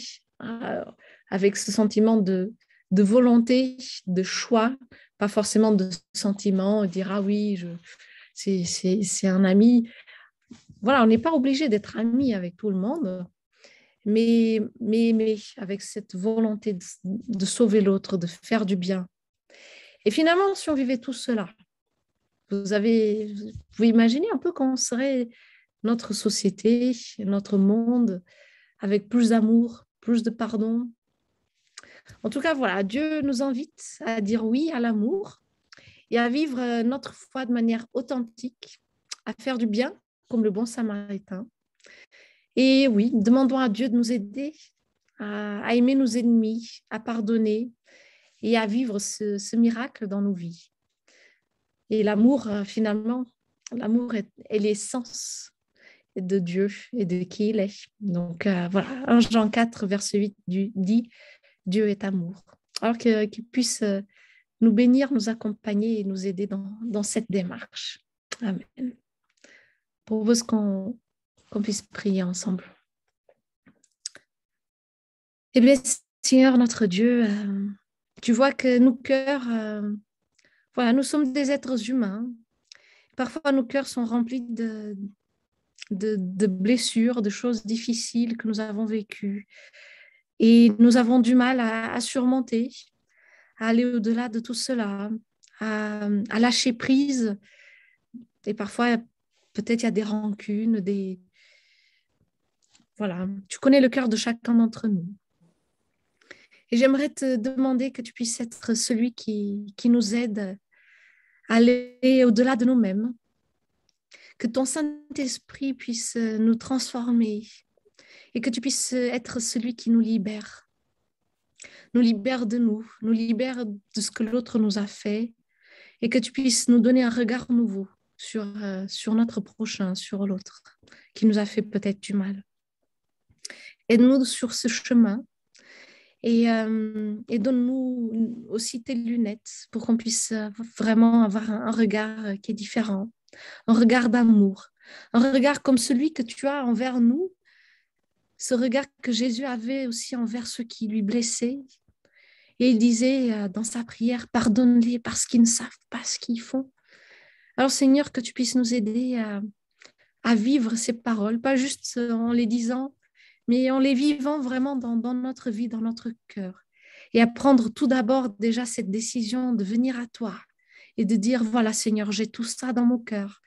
Speaker 1: avec ce sentiment de volonté, de choix, pas forcément de sentiment, dire ah oui, c'est un ami. Voilà, on n'est pas obligé d'être ami avec tout le monde, mais avec cette volonté de sauver l'autre, de faire du bien. Et finalement, si on vivait tout cela, vous pouvez imaginer un peu comment serait notre société, notre monde, avec plus d'amour, plus de pardon. En tout cas, voilà, Dieu nous invite à dire oui à l'amour et à vivre notre foi de manière authentique, à faire du bien comme le bon samaritain. Et oui, demandons à Dieu de nous aider à aimer nos ennemis, à pardonner et à vivre ce miracle dans nos vies. Et l'amour, finalement, l'amour est l'essence de Dieu et de qui il est. Donc voilà, 1 Jean 4, verset 8 dit Dieu est amour. Alors qu'il puisse nous bénir, nous accompagner et nous aider dans cette démarche. Amen. Je propose qu'on puisse prier ensemble. Eh bien, Seigneur notre Dieu, tu vois que nos cœurs, voilà, nous sommes des êtres humains. Parfois, nos cœurs sont remplis de blessures, de choses difficiles que nous avons vécues. Et nous avons du mal à surmonter, à aller au-delà de tout cela, à lâcher prise. Et parfois, peut-être il y a des rancunes, Voilà, tu connais le cœur de chacun d'entre nous. Et j'aimerais te demander que tu puisses être celui qui nous aide à aller au-delà de nous-mêmes, que ton Saint-Esprit puisse nous transformer et que tu puisses être celui qui nous libère de nous libère de ce que l'autre nous a fait et que tu puisses nous donner un regard nouveau sur notre prochain, sur l'autre qui nous a fait peut-être du mal. Aide-nous sur ce chemin et donne-nous aussi tes lunettes pour qu'on puisse vraiment avoir un regard qui est différent, un regard d'amour, un regard comme celui que tu as envers nous, ce regard que Jésus avait aussi envers ceux qui lui blessaient. Et il disait dans sa prière, pardonne-les parce qu'ils ne savent pas ce qu'ils font. Alors Seigneur, que tu puisses nous aider à vivre ces paroles, pas juste en les disant, mais en les vivant vraiment dans notre vie, dans notre cœur. Et à prendre tout d'abord déjà cette décision de venir à toi et de dire, voilà Seigneur, j'ai tout ça dans mon cœur.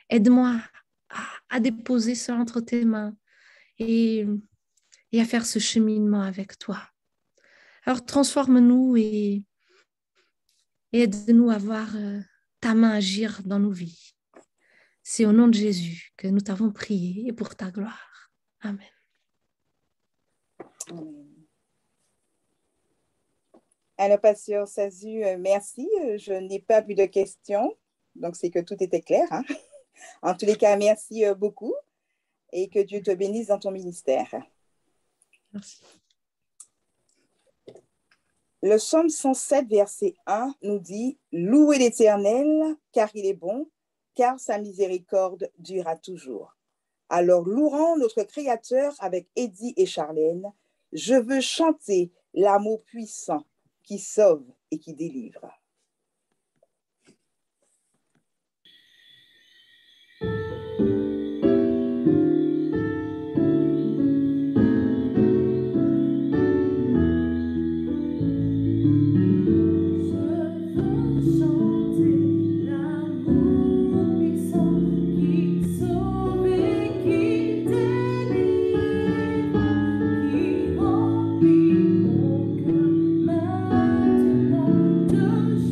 Speaker 1: Aide-moi à déposer ça entre tes mains et à faire ce cheminement avec toi. Alors transforme-nous et aide-nous à voir ta main agir dans nos vies. C'est au nom de Jésus que nous t'avons prié et pour ta gloire. Amen.
Speaker 2: Alors, Pasteur Sazu, merci. Je n'ai pas plus de questions. Donc, c'est que tout était clair. Hein? En tous les cas, merci beaucoup et que Dieu te bénisse dans ton ministère.
Speaker 1: Merci.
Speaker 2: Le psaume 107, verset 1 nous dit « Louez l'Éternel, car il est bon, car sa miséricorde durera toujours. » Alors, louons notre Créateur avec Eddie et Charlène. Je veux chanter l'amour puissant qui sauve et qui délivre.
Speaker 3: Qui remplit mon cœur maintenant de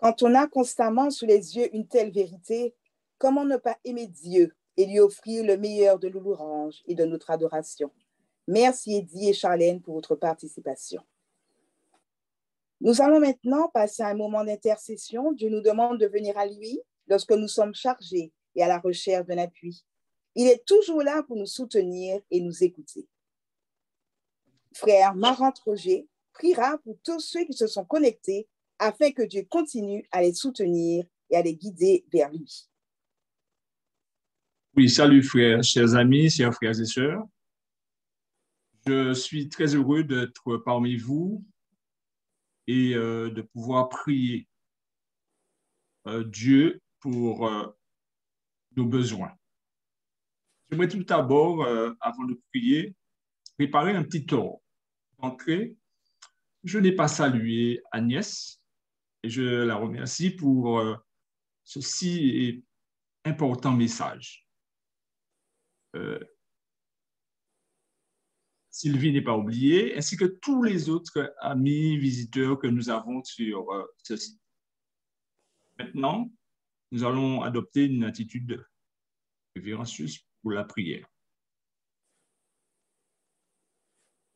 Speaker 2: Quand on a constamment sous les yeux une telle vérité, comment ne pas aimer Dieu et lui offrir le meilleur de nos louanges et de notre adoration? Merci Eddie et Charlène pour votre participation. Nous allons maintenant passer à un moment d'intercession. Dieu nous demande de venir à lui lorsque nous sommes chargés et à la recherche d'un appui. Il est toujours là pour nous soutenir et nous écouter. Frère Marante Roger priera pour tous ceux qui se sont connectés afin que Dieu continue à les soutenir et à les guider vers lui.
Speaker 3: Oui, salut frères, chers amis, chers frères et sœurs. Je suis très heureux d'être parmi vous et de pouvoir prier Dieu pour nos besoins. J'aimerais tout d'abord, avant de prier, préparer un petit ordre d'entrée. Je n'ai pas salué Agnès et je la remercie pour ceci important message. Sylvie n'est pas oubliée, ainsi que tous les autres amis visiteurs que nous avons sur ce site. Maintenant, nous allons adopter une attitude révérencieuse pour la prière.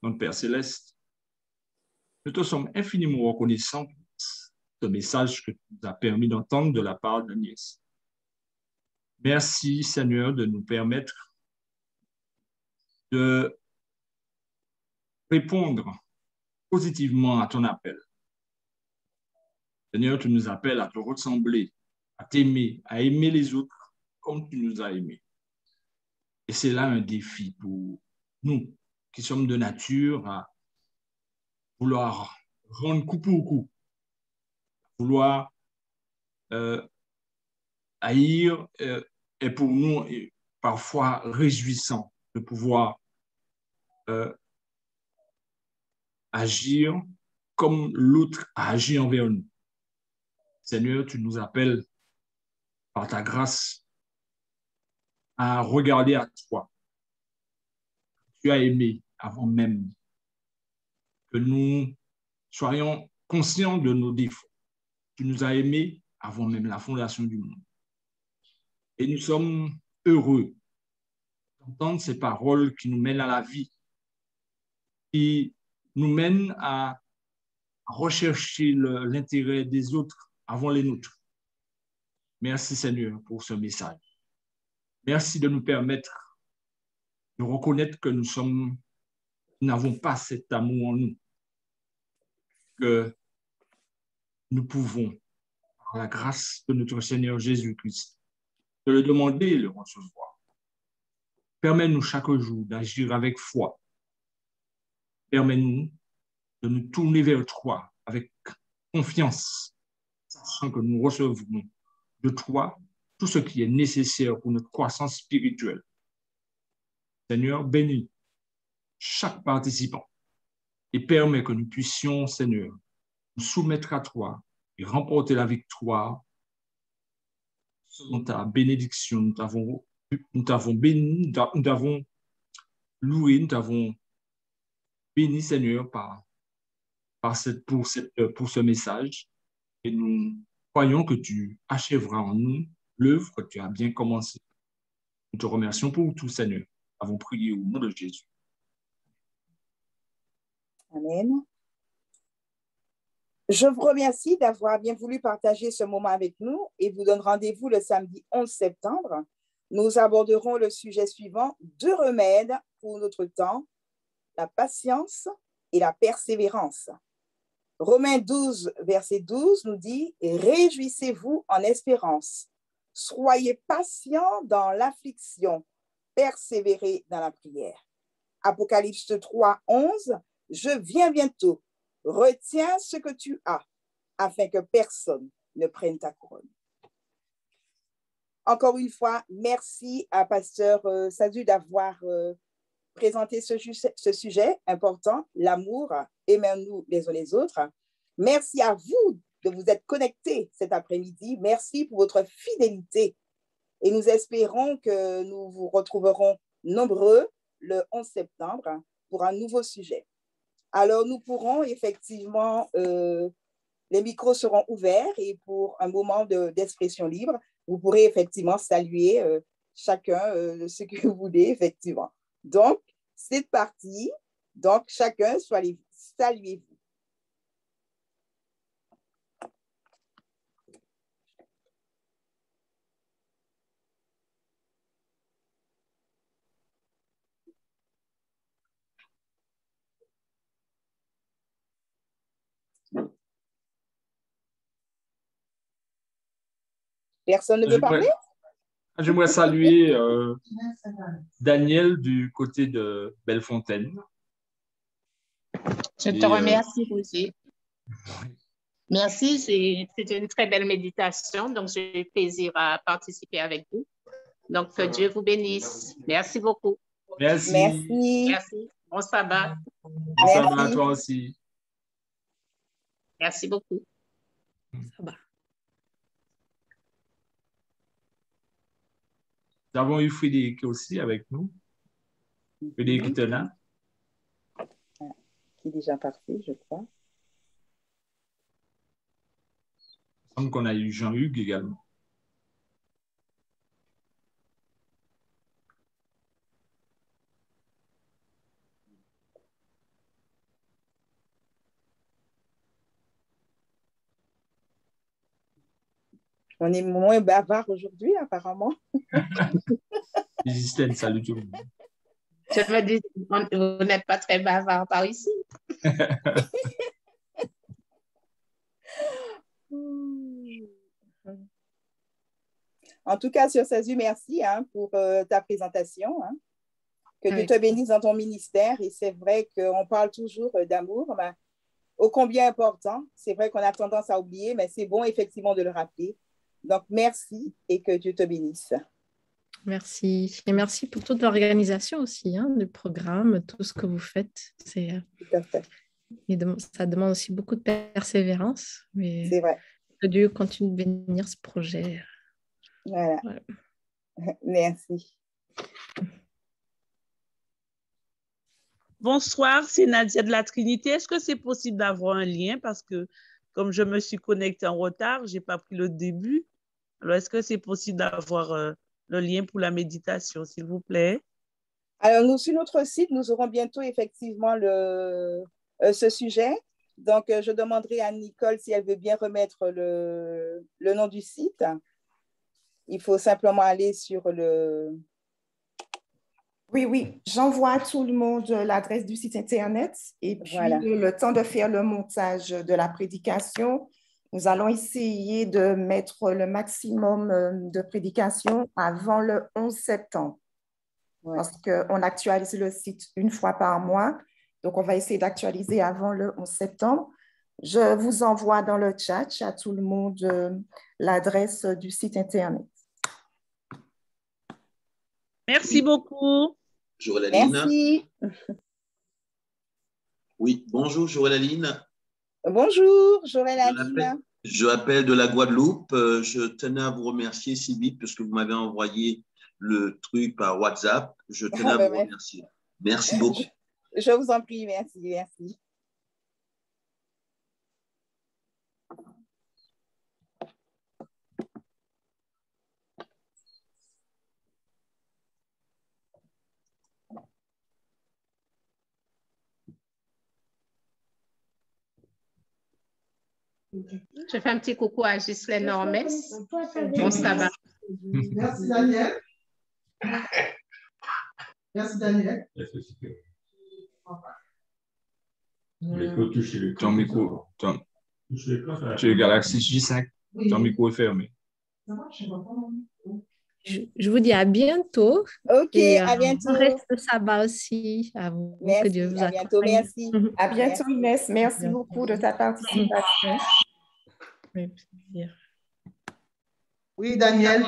Speaker 3: Notre Père Céleste, nous te sommes infiniment reconnaissants pour ce message que tu nous as permis d'entendre de la part d'Agnès. Merci, Seigneur, de nous permettre de répondre positivement à ton appel. Seigneur, tu nous appelles à te ressembler, à t'aimer, à aimer les autres comme tu nous as aimés. Et c'est là un défi pour nous qui sommes de nature à vouloir rendre coup pour coup, vouloir haïr est pour nous parfois réjouissant de pouvoir agir comme l'autre a agi envers nous. Seigneur, tu nous appelles par ta grâce à regarder à toi. Tu as aimé avant même que nous soyons conscients de nos défauts. Tu nous as aimés avant même la fondation du monde. Et nous sommes heureux d'entendre ces paroles qui nous mènent à la vie, qui nous mènent à rechercher l'intérêt des autres avant les nôtres. Merci Seigneur pour ce message. Merci de nous permettre de reconnaître que nous n'avons pas cet amour en nous, que nous pouvons, par la grâce de notre Seigneur Jésus-Christ, de le demander et le recevoir. Permets-nous chaque jour d'agir avec foi. Permets-nous de nous tourner vers toi avec confiance, sachant que nous recevrons de toi tout ce qui est nécessaire pour notre croissance spirituelle. Seigneur, bénis chaque participant et permets que nous puissions, Seigneur, nous soumettre à toi et remporter la victoire selon ta bénédiction. Nous t'avons béni, nous t'avons loué, nous t'avons béni, Seigneur, par pour ce message. Et nous croyons que tu achèveras en nous l'œuvre que tu as bien commencée. Nous te remercions pour tout, Seigneur. Nous avons prié au nom de Jésus.
Speaker 2: Amen. Je vous remercie d'avoir bien voulu partager ce moment avec nous et vous donne rendez-vous le samedi 11 septembre. Nous aborderons le sujet suivant, 2 remèdes pour notre temps, la patience et la persévérance. Romains 12, verset 12 nous dit « Réjouissez-vous en espérance, soyez patients dans l'affliction, persévérez dans la prière. » Apocalypse 3, 11 « Je viens bientôt, retiens ce que tu as, afin que personne ne prenne ta couronne. » Encore une fois, merci à Pasteur Sadu d'avoir présenté ce sujet important, l'amour, aimons-nous les uns les autres. Merci à vous de vous être connectés cet après-midi. Merci pour votre fidélité. Et nous espérons que nous vous retrouverons nombreux le 11 septembre pour un nouveau sujet. Alors, nous pourrons effectivement, les micros seront ouverts et pour un moment d'expression libre, vous pourrez effectivement saluer chacun ce que vous voulez, effectivement. Donc, c'est parti. Donc, chacun, saluez-vous. Personne ne veut parler?
Speaker 3: J'aimerais saluer Daniel du côté de Bellefontaine.
Speaker 4: Je te remercie aussi. Merci, c'est une très belle méditation, donc j'ai plaisir à participer avec vous. Donc, que Dieu vous bénisse. Merci beaucoup.
Speaker 3: Merci.
Speaker 2: Merci.
Speaker 4: Merci. Bon sabbat.
Speaker 3: Bon sabbat à toi aussi.
Speaker 4: Merci beaucoup.
Speaker 1: Sabbat.
Speaker 3: Nous avons eu Frédéric aussi avec nous. Frédéric est là.
Speaker 2: Qui est déjà parti, je crois.
Speaker 3: Il semble qu'on a eu Jean-Hugues également.
Speaker 2: On est moins bavard aujourd'hui, apparemment.
Speaker 3: Justine, salut tout le monde.
Speaker 4: Je me dis, vous n'êtes pas très bavard par ici.
Speaker 2: En tout cas, Sœur Sazu, merci pour ta présentation. Que Dieu te bénisse dans ton ministère. Et c'est vrai qu'on parle toujours d'amour, mais ô combien important. C'est vrai qu'on a tendance à oublier, mais c'est bon effectivement de le rappeler. Donc, merci et que Dieu te bénisse.
Speaker 1: Merci. Et merci pour toute l'organisation aussi, du programme, tout ce que vous faites.
Speaker 2: Tout à fait.
Speaker 1: Ça demande aussi beaucoup de persévérance. Mais
Speaker 2: c'est vrai.
Speaker 1: Que Dieu continue de bénir ce projet.
Speaker 2: Voilà. Merci.
Speaker 5: Bonsoir, c'est Nadia de la Trinité. Est-ce que c'est possible d'avoir un lien? Parce que comme je me suis connectée en retard, je n'ai pas pris le début. Alors, est-ce que c'est possible d'avoir le lien pour la méditation, s'il vous plaît?
Speaker 2: Alors, nous, sur notre site, nous aurons bientôt effectivement ce sujet. Donc, je demanderai à Nicole si elle veut bien remettre le nom du site. Il faut simplement aller sur le...
Speaker 6: Oui, j'envoie à tout le monde l'adresse du site Internet et puis
Speaker 2: voilà.
Speaker 6: Le temps de faire le montage de la prédication, nous allons essayer de mettre le maximum de prédications avant le 11 septembre. Ouais. Parce qu'on actualise le site une fois par mois, donc on va essayer d'actualiser avant le 11 septembre. Je vous envoie dans le chat à tout le monde l'adresse du site Internet.
Speaker 5: Merci beaucoup.
Speaker 7: Joël-Aline.
Speaker 2: Merci.
Speaker 7: Oui, bonjour Joël-Aline.
Speaker 2: Bonjour Joël-Aline.
Speaker 7: Je appelle de la Guadeloupe. Je tenais à vous remercier si vite parce que vous m'avez envoyé le truc par WhatsApp. Je tenais à vous remercier. Merci beaucoup.
Speaker 2: Je vous en prie, merci.
Speaker 4: Je fais un petit coucou à Ghislaine Normès. Bon sabbat.
Speaker 8: Merci, Daniel. Merci, Daniel.
Speaker 3: Ton micro, tu es Galaxy J5, ton micro est fermé.
Speaker 1: Je vous dis à bientôt.
Speaker 2: Ok,
Speaker 1: Et
Speaker 2: à bientôt.
Speaker 1: reste sabbat aussi. À vous.
Speaker 2: Merci,
Speaker 1: Que Dieu vous
Speaker 2: à bientôt,
Speaker 1: accompagne.
Speaker 2: merci.
Speaker 6: À bientôt,
Speaker 2: Merci.
Speaker 6: Inès. Merci beaucoup de ta participation.
Speaker 5: Avec plaisir.
Speaker 8: Oui, Daniel.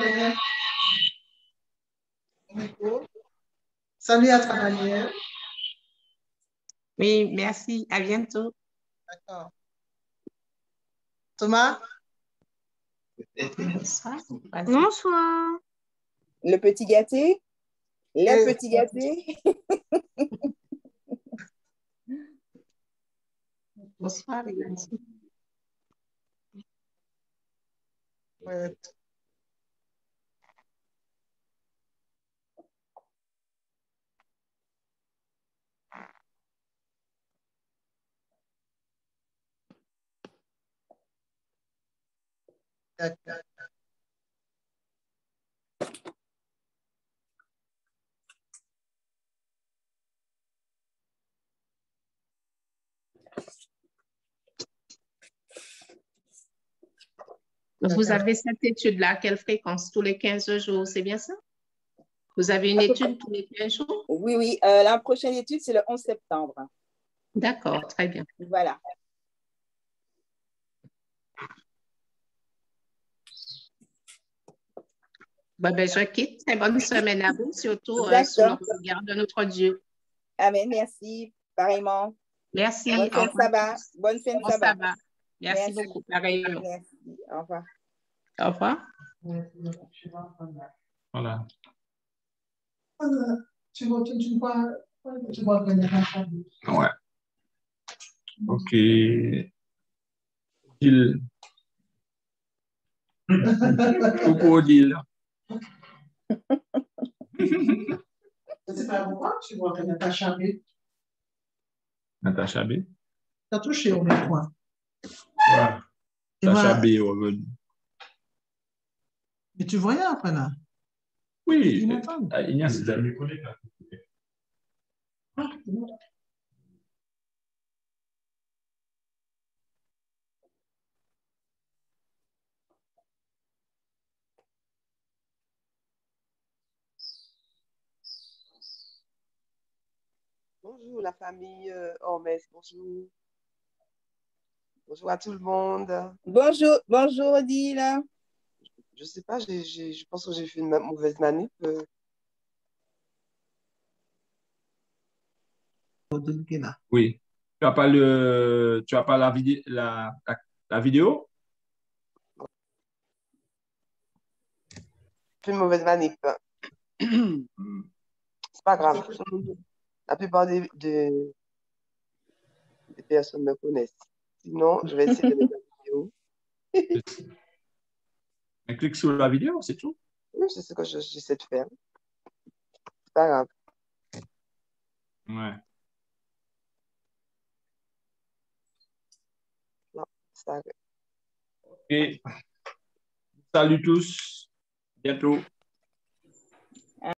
Speaker 8: Salut à toi, Daniel.
Speaker 4: Oui, merci. À bientôt.
Speaker 8: D'accord. Thomas?
Speaker 4: Bonsoir.
Speaker 9: Bonsoir.
Speaker 2: Le petit gâté? Le petit gâté?
Speaker 4: Bonsoir.
Speaker 8: Ouais. D'accord.
Speaker 4: Donc, vous avez cette étude-là, à quelle fréquence? Tous les 15 jours, c'est bien ça? Vous avez une étude tous les 15 jours?
Speaker 2: Oui, oui. La prochaine étude, c'est le 11 septembre.
Speaker 4: D'accord, très bien.
Speaker 2: Voilà.
Speaker 4: Bon, ben, je quitte. Très bonne semaine à vous, surtout sous le
Speaker 2: D'accord.
Speaker 4: regard de notre Dieu.
Speaker 2: Amen. Merci. Pareillement.
Speaker 4: Merci.
Speaker 2: Bonne fin de sabbat. Bonne fin de
Speaker 4: Bon
Speaker 2: sabbat.
Speaker 4: sabbat. Merci beaucoup. Pareillement.
Speaker 2: Merci. Au revoir.
Speaker 4: Au revoir.
Speaker 3: Voilà.
Speaker 8: Tu vois
Speaker 3: Ouais. Ok. Odile. Coucou Odile.
Speaker 8: Je ne sais pas pourquoi tu vois que Natacha B.
Speaker 3: Natacha B.
Speaker 8: T'as touché au même point.
Speaker 3: Ouais. Natacha B est revenu.
Speaker 8: Mais tu voyais après là?
Speaker 3: Oui.
Speaker 8: Ils m'entendent.
Speaker 3: Ignace, c'est un micro là.
Speaker 10: Bonjour la famille Ormez, bonjour. Bonjour à tout le monde.
Speaker 2: Bonjour, bonjour Odile.
Speaker 10: Je ne sais pas, je pense que j'ai fait une mauvaise manip.
Speaker 3: Oui. Tu n'as pas la vidéo?
Speaker 10: J'ai fait une mauvaise manip. C'est pas grave. La plupart des personnes me connaissent. Sinon, je vais essayer de mettre la vidéo.
Speaker 3: Un clic sur la vidéo, c'est tout.
Speaker 10: Oui, c'est ce que j'essaie de faire. C'est pas grave.
Speaker 3: Ouais.
Speaker 10: Non, ça arrive.
Speaker 3: Et salut tous. Bientôt.